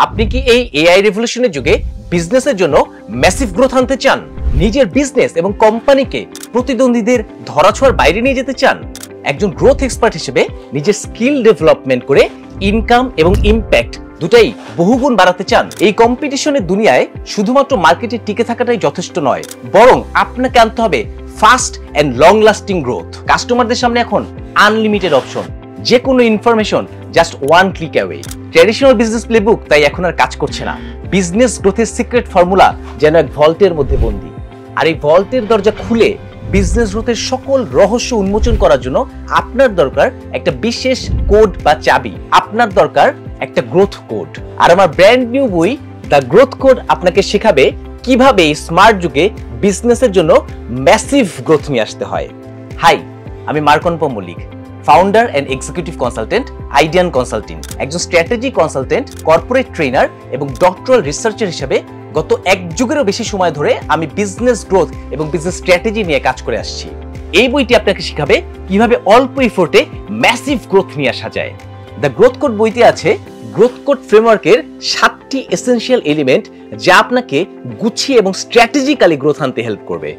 আপনি কি এই এআই রেভলিউশনের যুগে বিজনেসের জন্য ম্যাসিভ গ্রোথ আনতে চান? নিজের বিজনেস এবং কোম্পানিকে প্রতিদ্বন্দ্বীদের ধরাছোঁয়ার বাইরে নিয়ে যেতে চান? একজন গ্রোথ এক্সপার্ট হিসেবে নিজের স্কিল ডেভেলপমেন্ট করে ইনকাম এবং ইম্প্যাক্ট দুটাই বহুগুণ বাড়াতে চান? এই কম্পিটিশনের দুনিয়ায় শুধুমাত্র মার্কেটে টিকে থাকাটাই যথেষ্ট নয়, বরং আপনাকে আনতে হবে fast and long lasting growth. কাস্টমারদের সামনে এখন আনলিমিটেড অপশন, যে কোনো information just one click away. Traditional business playbook তাই এখন আর কাজ করছে না। বিজনেস গ্রোথের সিক্রেট ফর্মুলা যেন এক ভল্টের মধ্যে বন্দী। আর এই ভল্টের দরজা খুলে বিজনেস গ্রোথের সকল রহস্য উন্মোচন করার জন্য আপনার দরকার একটা বিশেষ কোড বা চাবি। আপনার দরকার একটা গ্রোথ কোড। আর আমার ব্র্যান্ড নিউ বই দ্য গ্রোথ কোড আপনাকে শেখাবে কিভাবে এই স্মার্ট যুগে বিজনেসের জন্য ম্যাসিভ গ্রোথ নিয়ে আসতে হয়। হাই, আমি মার্কনপম Mallick, founder and executive consultant, Idean consulting, একজন স্ট্র্যাটেজি কনসালটেন্ট, কর্পোরেট ট্রেনার এবং ডক্টরাল রিসার্চার হিসেবে গত এক যুগেরও বেশি সময় ধরে আমি বিজনেস গ্রোথ এবং বিজনেস স্ট্র্যাটেজি নিয়ে কাজ করে আসছি। এই বইটি আপনাকে শেখাবে কিভাবে অল্প এফোর্টে ম্যাসিভ গ্রোথ নিয়ে আসা যায়। দ্য গ্রোথ কোড বইতে আছে গ্রোথ কোড ফ্রেমওয়ার্কের 7টি এসেনশিয়াল এলিমেন্ট, যা আপনাকে গুছিয়ে এবং স্ট্র্যাটেজিক্যালি গ্রোথ আনতে হেল্প করবে।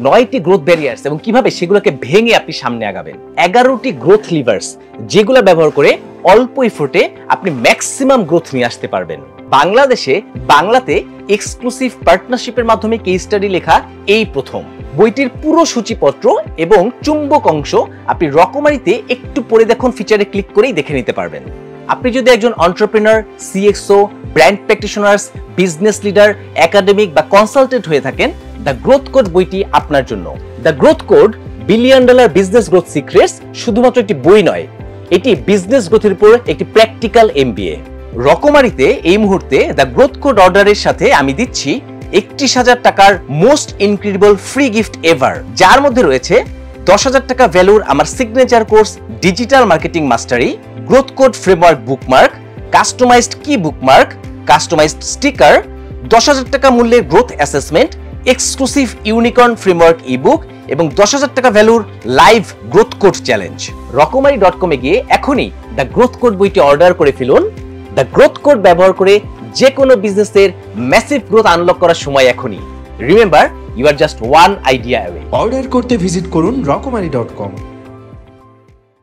9টি গ্রোথ ব্যারিয়ার্স এবং কিভাবে সেগুলোকে ভেঙে আপনি সামনে আগাবেন। 11টি গ্রোথ লিভার্স, যেগুলো ব্যবহার করে অল্প এফোর্টে আপনি ম্যাক্সিমাম গ্রোথ নিয়ে আসতে পারবেন। বাংলাতে এক্সক্লুসিভ পার্টনারশিপের মাধ্যমে কেস স্টাডি লেখা এই প্রথম। বইটির পুরো সূচিপত্র এবং চুম্বক অংশ আপনি রকমারিতে একটু পড়ে দেখুন ফিচারে ক্লিক করেই দেখে নিতে পারবেন। আপনি যদি একজন entrepreneur, CXO, brand practitioners, business leader, academic বা কনসালটেন্ট হয়ে থাকেন, দ্য গ্রোথ কোড বইটি আপনার জন্য। The growth code $1 billion business growth secrets শুধুমাত্র একটি বই নয়, এটি বিজনেস গ্রোথের উপর একটি প্র্যাকটিক্যাল MBA। রকমারিতে এই মুহূর্তে দ্য গ্রোথ কোড অর্ডারের সাথে আমি দিচ্ছি 31,000 টাকার most incredible free gift ever, যার মধ্যে রয়েছে 10,000 টাকা ভ্যালুর আমার signature course digital marketing mastery, growth code framework bookmark, customised কি বুকমার্ক, কাস্টমাইজড স্টিকার, 10,000 টাকা মূল্যের growth assessment, exclusive unicorn framework ebook এবং 10,000 টাকা ভ্যালুর লাইভ গ্রোথ কোড চ্যালেঞ্জ। রকমারি.com এ গিয়ে এখনই দ্য গ্রোথ কোড বইটি অর্ডার করে ফেলুন। দ্য গ্রোথ কোড ব্যবহার করে যে কোনো বিজনেসের ম্যাসিভ গ্রোথ আনলক করার সময় এখনই। Remember, you are just one idea away. Order করতে ভিজিট করুন রকমারি.com।